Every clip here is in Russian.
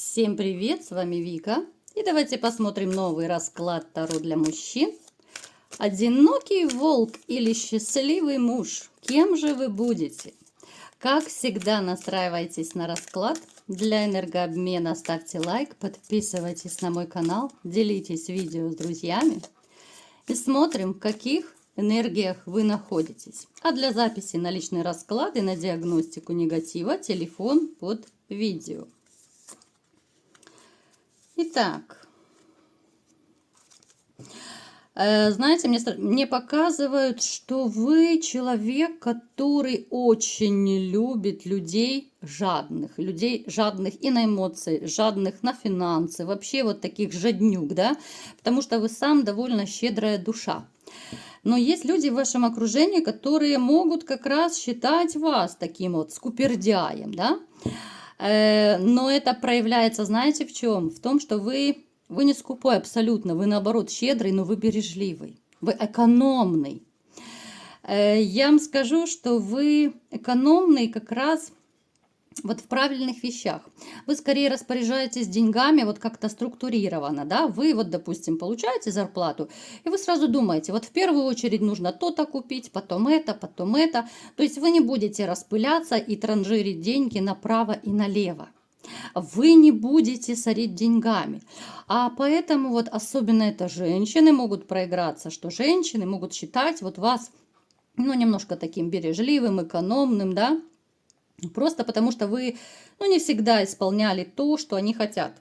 Всем привет, с вами Вика. И давайте посмотрим новый расклад Таро для мужчин. Одинокий волк или счастливый муж? Кем же вы будете? Как всегда, настраивайтесь на расклад. Для энергообмена ставьте лайк, подписывайтесь на мой канал, делитесь видео с друзьями. И смотрим, в каких энергиях вы находитесь. А для записи на личный расклад и на диагностику негатива телефон под видео. Итак, знаете, мне показывают, что вы человек, который очень не любит людей жадных и на эмоции, жадных на финансы, вообще вот таких жаднюк, да, потому что вы сам довольно щедрая душа. Но есть люди в вашем окружении, которые могут как раз считать вас таким вот скупердяем, да. Но это проявляется, знаете, в чем? В том, что вы не скупой абсолютно, вы наоборот щедрый, но вы бережливый, вы экономный. Я вам скажу, что вы экономный как раз вот в правильных вещах. Вы скорее распоряжаетесь деньгами вот как-то структурированно, да, вы вот, допустим, получаете зарплату, и вы сразу думаете, вот в первую очередь нужно то-то купить, потом это, то есть вы не будете распыляться и транжирить деньги направо и налево. Вы не будете сорить деньгами. А поэтому вот особенно это женщины могут проиграться, что женщины могут считать вот вас, ну, немножко таким бережливым, экономным, да, просто потому что вы, ну, не всегда исполняли то, что они хотят.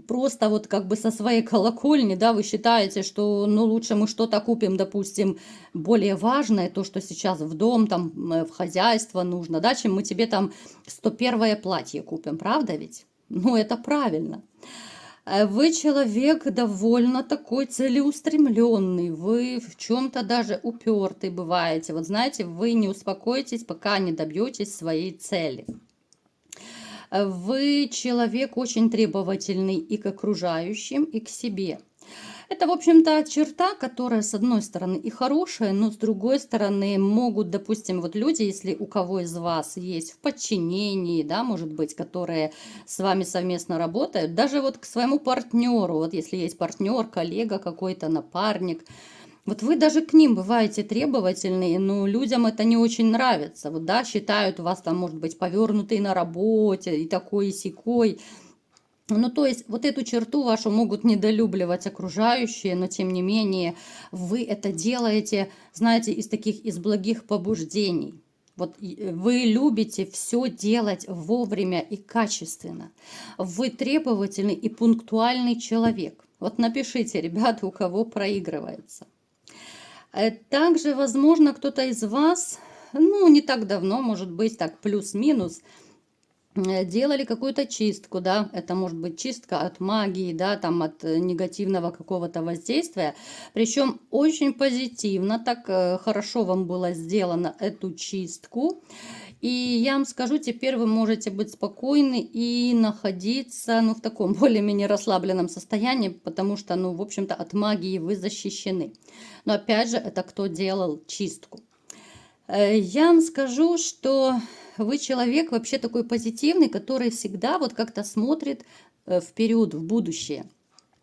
Просто вот как бы со своей колокольни, да, вы считаете, что, ну, лучше мы что-то купим, допустим, более важное, то, что сейчас в дом, там, в хозяйство нужно, да, чем мы тебе там 101-е платье купим, правда ведь? Ну, это правильно. Вы человек довольно такой целеустремленный, вы в чем-то даже упертый бываете. Вот знаете, вы не успокоитесь, пока не добьетесь своей цели. Вы человек очень требовательный и к окружающим, и к себе. Это, в общем-то, черта, которая, с одной стороны, и хорошая, но с другой стороны, могут, допустим, вот люди, если у кого из вас есть в подчинении, да, может быть, которые с вами совместно работают, даже вот к своему партнеру, вот если есть партнер, коллега какой-то, напарник, вот вы даже к ним бываете требовательные, но людям это не очень нравится. Вот, да, считают вас там, может быть, повернутый на работе и такой, и сякой. Ну, то есть, вот эту черту вашу могут недолюбливать окружающие, но, тем не менее, вы это делаете, знаете, из благих побуждений. Вот вы любите все делать вовремя и качественно. Вы требовательный и пунктуальный человек. Вот напишите, ребята, у кого проигрывается. Также, возможно, кто-то из вас, ну, не так давно, может быть, так плюс-минус, делали какую-то чистку, да, это может быть чистка от магии, да, там от негативного какого-то воздействия, причем очень позитивно, так хорошо вам было сделано эту чистку, и я вам скажу, теперь вы можете быть спокойны и находиться, ну, в таком более-менее расслабленном состоянии, потому что, ну, в общем-то, от магии вы защищены. Но опять же, это кто делал чистку. Я вам скажу, что вы человек вообще такой позитивный, который всегда вот как-то смотрит вперед, в будущее.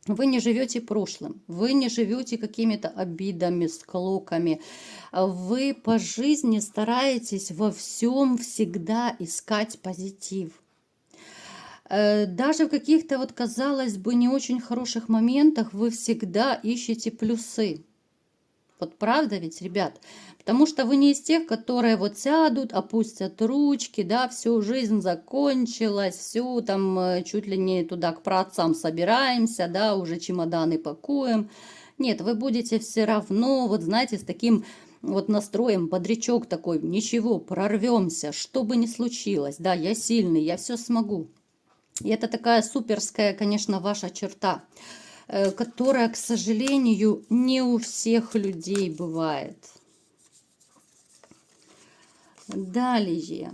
Вы не живете прошлым, вы не живете какими-то обидами, склоками. Вы по жизни стараетесь во всем всегда искать позитив. Даже в каких-то, вот казалось бы, не очень хороших моментах вы всегда ищете плюсы. Вот правда ведь, ребят? Потому что вы не из тех, которые вот сядут, опустят ручки, да, всю жизнь закончилась, всю там чуть ли не туда к праотцам собираемся, да, уже чемоданы пакуем. Нет, вы будете все равно, вот знаете, с таким вот настроем, бодрячок такой, ничего, прорвемся, что бы ни случилось, да, я сильный, я все смогу. И это такая суперская, конечно, ваша черта, которая, к сожалению, не у всех людей бывает. Далее.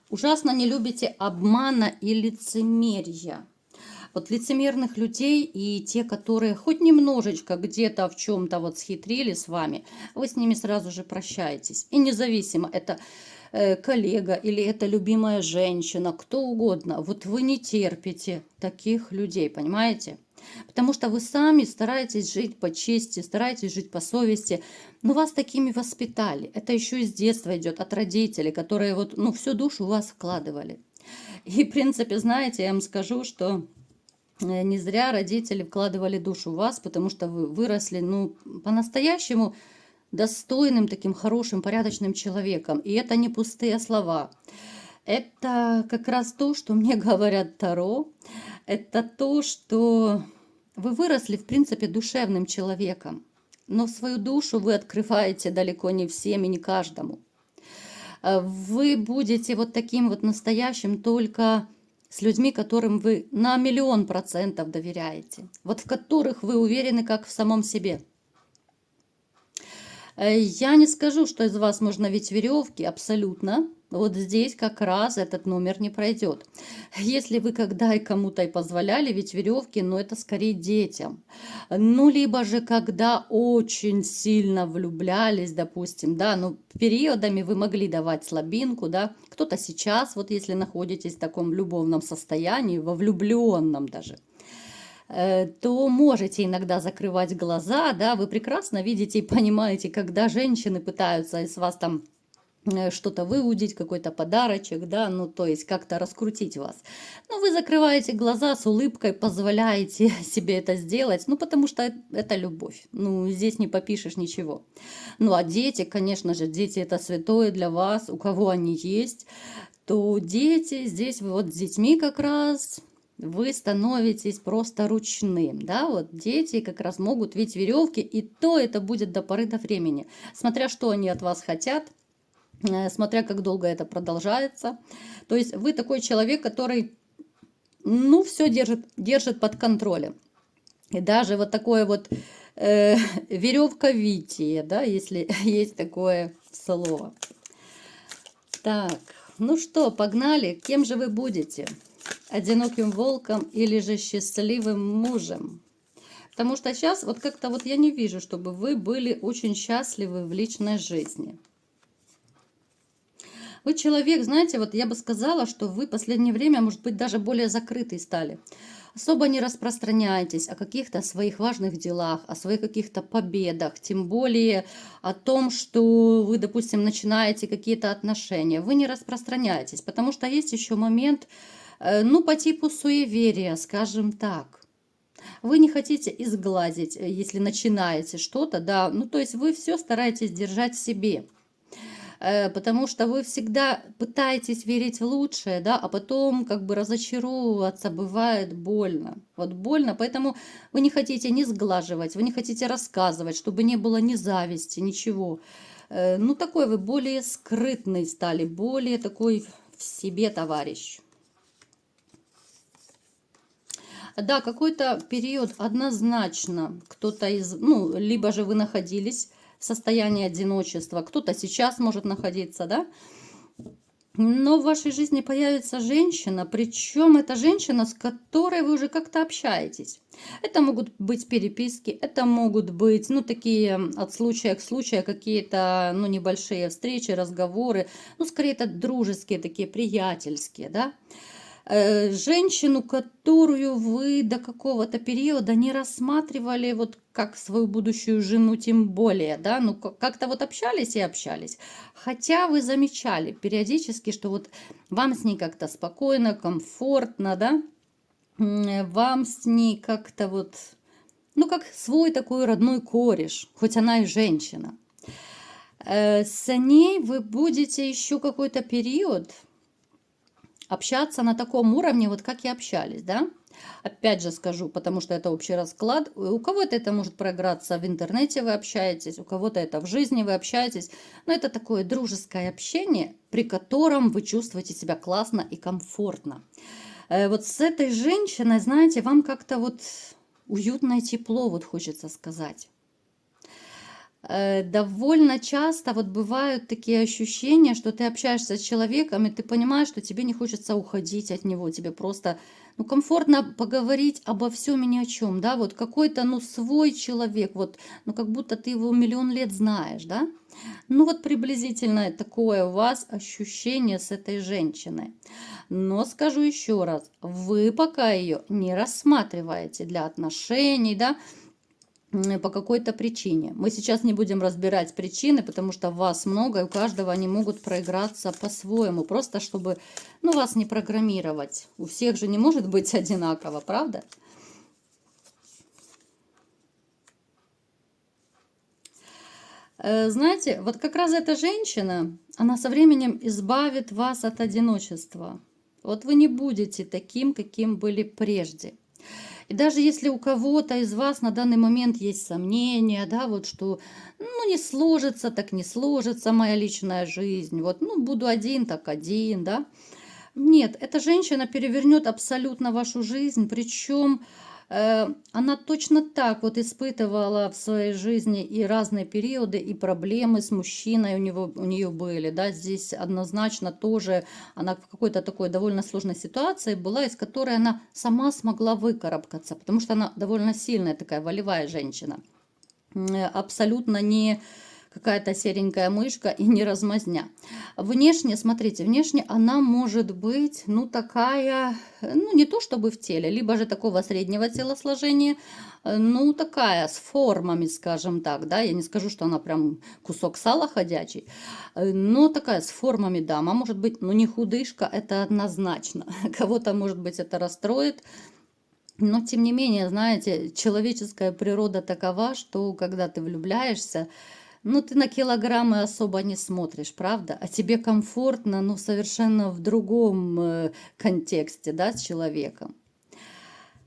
Ужасно не любите обмана и лицемерия. Вот лицемерных людей и те, которые хоть немножечко где-то в чем-то вот схитрили с вами, вы с ними сразу же прощаетесь. И независимо, это коллега или это любимая женщина, кто угодно. Вот вы не терпите таких людей, понимаете? Потому что вы сами стараетесь жить по чести, стараетесь жить по совести, но вас такими воспитали. Это еще из детства идет, от родителей, которые вот, ну, всю душу в вас вкладывали. И, в принципе, знаете, я вам скажу, что не зря родители вкладывали душу в вас, потому что вы выросли, ну, по-настоящему достойным, таким хорошим, порядочным человеком. И это не пустые слова. Это как раз то, что мне говорят Таро. Это то, что вы выросли, в принципе, душевным человеком. Но свою душу вы открываете далеко не всем и не каждому. Вы будете вот таким вот настоящим только с людьми, которым вы на 1000000% доверяете. Вот в которых вы уверены как в самом себе. Я не скажу, что из вас можно ведь веревки, абсолютно. Вот здесь как раз этот номер не пройдет. Если вы когда и кому-то и позволяли ведь веревки, но это скорее детям. Ну, либо же когда очень сильно влюблялись, допустим, да, ну, периодами вы могли давать слабинку, да. Кто-то сейчас, вот если находитесь в таком любовном состоянии, во влюбленном даже, то можете иногда закрывать глаза, да, вы прекрасно видите и понимаете, когда женщины пытаются из вас там что-то выудить, какой-то подарочек, да, ну, то есть как-то раскрутить вас. Но вы закрываете глаза с улыбкой, позволяете себе это сделать, ну, потому что это любовь, ну, здесь не попишешь ничего. Ну, а дети, конечно же, дети это святое для вас, у кого они есть, то дети, здесь вот с детьми как раз вы становитесь просто ручным, да, вот дети как раз могут ведь веревки, и то это будет до поры до времени, смотря что они от вас хотят, смотря как долго это продолжается. То есть вы такой человек, который, ну, все держит под контролем. И даже вот такое вот веревковитие, да, если есть такое слово. Так, ну что, погнали. Кем же вы будете? Одиноким волком или же счастливым мужем? Потому что сейчас вот как-то вот я не вижу, чтобы вы были очень счастливы в личной жизни. Вы человек, знаете, вот я бы сказала, что вы в последнее время, может быть, даже более закрытый стали. Особо не распространяйтесь о каких-то своих важных делах, о своих каких-то победах, тем более о том, что вы, допустим, начинаете какие-то отношения. Вы не распространяйтесь, потому что есть еще момент, ну, по типу суеверия, скажем так. Вы не хотите изгладить, если начинаете что-то, да, ну, то есть вы все стараетесь держать в себе. Потому что вы всегда пытаетесь верить в лучшее, да, а потом как бы разочаровываться бывает больно. Вот больно, поэтому вы не хотите ни сглаживать, вы не хотите рассказывать, чтобы не было ни зависти, ничего. Ну, такой вы более скрытный стали, более такой в себе товарищ. Да, какой-то период однозначно кто-то из, ну, либо же вы находились в состоянии одиночества, кто-то сейчас может находиться, да, но в вашей жизни появится женщина, причем это женщина, с которой вы уже как-то общаетесь. Это могут быть переписки, это могут быть, ну, такие от случая к случаю какие-то, ну, небольшие встречи, разговоры, ну, скорее это дружеские, такие приятельские, да. Женщину, которую вы до какого-то периода не рассматривали вот как свою будущую жену, тем более, да, ну как-то вот общались и общались. Хотя вы замечали периодически, что вот вам с ней как-то спокойно, комфортно, да, вам с ней как-то вот, ну как свой такой родной кореш, хоть она и женщина. С ней вы будете еще какой-то период общаться на таком уровне, вот как и общались, да? Опять же скажу, потому что это общий расклад. У кого-то это может проиграться в интернете, вы общаетесь, у кого-то это в жизни вы общаетесь. Но это такое дружеское общение, при котором вы чувствуете себя классно и комфортно. Вот с этой женщиной, знаете, вам как-то вот уютно и тепло, вот хочется сказать. Довольно часто вот бывают такие ощущения, что ты общаешься с человеком, и ты понимаешь, что тебе не хочется уходить от него, тебе просто, ну, комфортно поговорить обо всем и ни о чем, да, вот какой-то, ну, свой человек, вот, ну, как будто ты его миллион лет знаешь, да. Ну, вот приблизительно такое у вас ощущение с этой женщиной. Но скажу еще раз, вы пока ее не рассматриваете для отношений, да, по какой-то причине. Мы сейчас не будем разбирать причины, потому что вас много, и у каждого они могут проиграться по-своему, просто чтобы, ну, вас не программировать. У всех же не может быть одинаково, правда? Знаете, вот как раз эта женщина, она со временем избавит вас от одиночества. Вот вы не будете таким, каким были прежде. И даже если у кого-то из вас на данный момент есть сомнения, да, вот что, ну, не сложится, так не сложится моя личная жизнь, вот, ну, буду один, так один, да. Нет, эта женщина перевернет абсолютно вашу жизнь, причем она точно так вот испытывала в своей жизни и разные периоды, и проблемы с мужчиной у нее были, да, здесь однозначно тоже она в какой-то такой довольно сложной ситуации была, из которой она сама смогла выкарабкаться, потому что она довольно сильная такая волевая женщина, абсолютно не какая-то серенькая мышка и не размазня. Внешне, смотрите, внешне она может быть, ну, такая, ну, не то чтобы в теле, либо же такого среднего телосложения, ну, такая, с формами, скажем так, да, я не скажу, что она прям кусок сала ходячий, но такая, с формами дама, может быть, ну, не худышка, это однозначно, кого-то, может быть, это расстроит, но, тем не менее, знаете, человеческая природа такова, что когда ты влюбляешься, ну, ты на килограммы особо не смотришь, правда? А тебе комфортно, ну, совершенно в другом контексте, да, с человеком.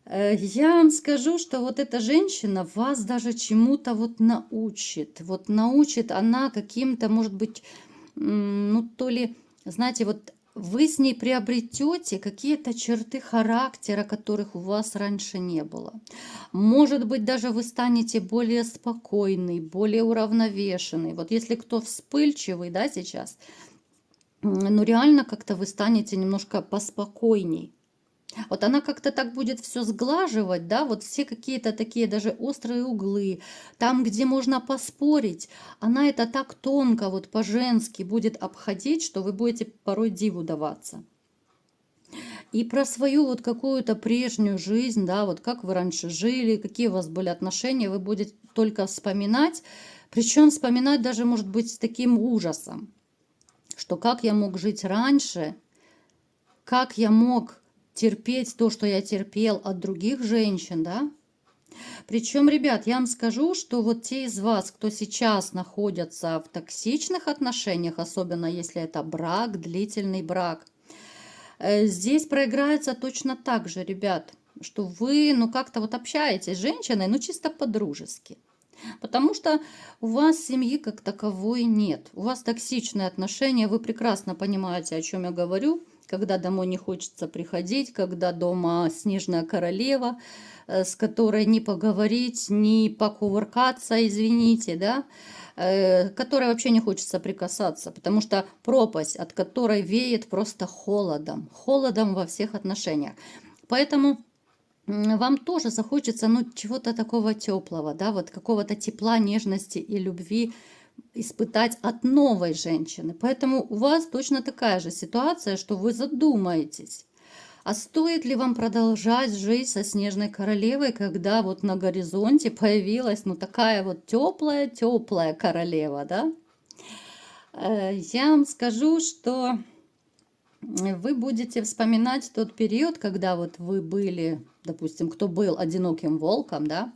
Я вам скажу, что вот эта женщина вас даже чему-то вот научит. Вот научит она каким-то, может быть, ну, то ли, знаете, вот вы с ней приобретете какие-то черты характера, которых у вас раньше не было. Может быть, даже вы станете более спокойный, более уравновешенный. Вот если кто вспыльчивый, да, сейчас, ну, реально как-то вы станете немножко поспокойней. Вот она как-то так будет все сглаживать, да, вот все какие-то такие даже острые углы, там, где можно поспорить, она это так тонко, вот по-женски будет обходить, что вы будете порой диву даваться. И про свою вот какую-то прежнюю жизнь, да, вот как вы раньше жили, какие у вас были отношения, вы будете только вспоминать, причем вспоминать даже, может быть, с таким ужасом, что как я мог жить раньше, как я мог терпеть то, что я терпел от других женщин, да? Причем, ребят, я вам скажу, что вот те из вас, кто сейчас находятся в токсичных отношениях, особенно если это брак, длительный брак, здесь проиграется точно так же, ребят, что вы, ну, как-то вот общаетесь с женщиной, ну, чисто по-дружески. Потому что у вас семьи как таковой нет. У вас токсичные отношения, вы прекрасно понимаете, о чем я говорю, когда домой не хочется приходить, когда дома снежная королева, с которой не поговорить, не покувыркаться, извините, да, которой вообще не хочется прикасаться, потому что пропасть, от которой веет просто холодом, холодом во всех отношениях. Поэтому вам тоже захочется, ну, чего-то такого теплого, да, вот какого-то тепла, нежности и любви испытать от новой женщины. Поэтому у вас точно такая же ситуация, что вы задумаетесь, а стоит ли вам продолжать жить со снежной королевой, когда вот на горизонте появилась, ну, такая вот теплая королева, да? Я вам скажу, что вы будете вспоминать тот период, когда вот вы были, допустим, кто был одиноким волком, да,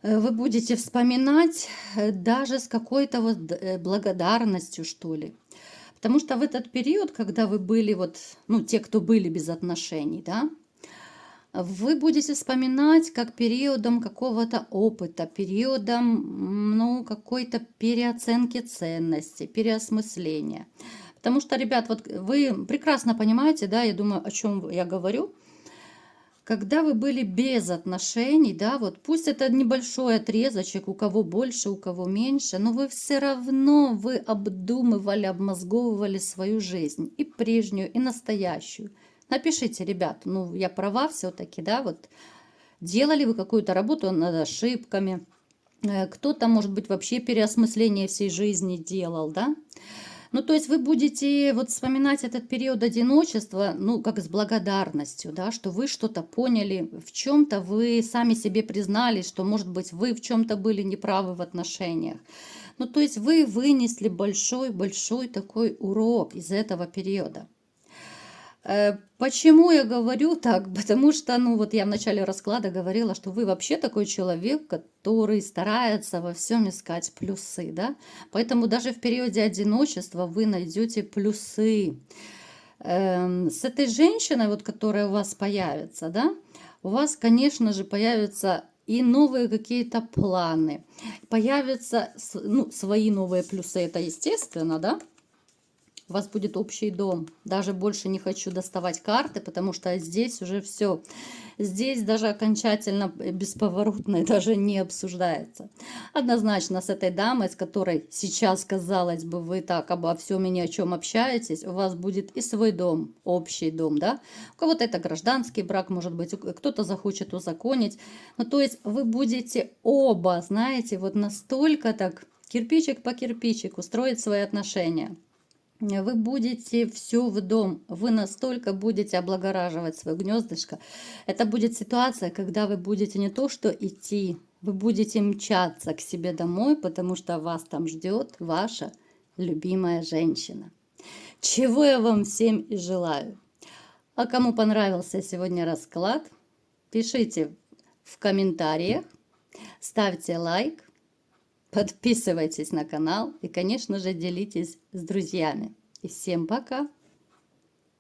вы будете вспоминать даже с какой-то вот благодарностью, что ли. Потому что в этот период, когда вы были вот, ну, те, кто были без отношений, да, вы будете вспоминать как периодом какого-то опыта, периодом, ну, какой-то переоценки ценностей, переосмысления. Потому что, ребят, вот вы прекрасно понимаете, да, я думаю, о чем я говорю, когда вы были без отношений, да, вот пусть это небольшой отрезочек, у кого больше, у кого меньше, но вы все равно, вы обдумывали, обмозговывали свою жизнь, и прежнюю, и настоящую. Напишите, ребят, ну я права все-таки, да, вот делали вы какую-то работу над ошибками, кто-то, может быть, вообще переосмысление всей жизни делал, да. Ну, то есть вы будете вот вспоминать этот период одиночества, ну, как с благодарностью, да, что вы что-то поняли, в чем-то вы сами себе признались, что, может быть, вы в чем-то были неправы в отношениях. Ну, то есть вы вынесли большой-большой такой урок из этого периода. Почему я говорю так? Потому что, ну вот я в начале расклада говорила, что вы вообще такой человек, который старается во всем искать плюсы, да? Поэтому даже в периоде одиночества вы найдете плюсы. С этой женщиной, вот, которая у вас появится, да, у вас, конечно же, появятся и новые какие-то планы, появятся, ну, свои новые плюсы, это естественно, да? У вас будет общий дом. Даже больше не хочу доставать карты, потому что здесь уже все. Здесь даже окончательно бесповоротно даже не обсуждается. Однозначно с этой дамой, с которой сейчас, казалось бы, вы так обо всем и ни о чем общаетесь, у вас будет и свой дом, общий дом, да. У кого-то это гражданский брак, может быть, кто-то захочет узаконить. Ну, то есть вы будете оба, знаете, вот настолько так кирпичик по кирпичику строить свои отношения. Вы будете все в дом, вы настолько будете облагораживать свое гнездышко. Это будет ситуация, когда вы будете не то что идти, вы будете мчаться к себе домой, потому что вас там ждет ваша любимая женщина. Чего я вам всем и желаю. А кому понравился сегодня расклад, пишите в комментариях, ставьте лайк. Подписывайтесь на канал и, конечно же, делитесь с друзьями. И всем пока!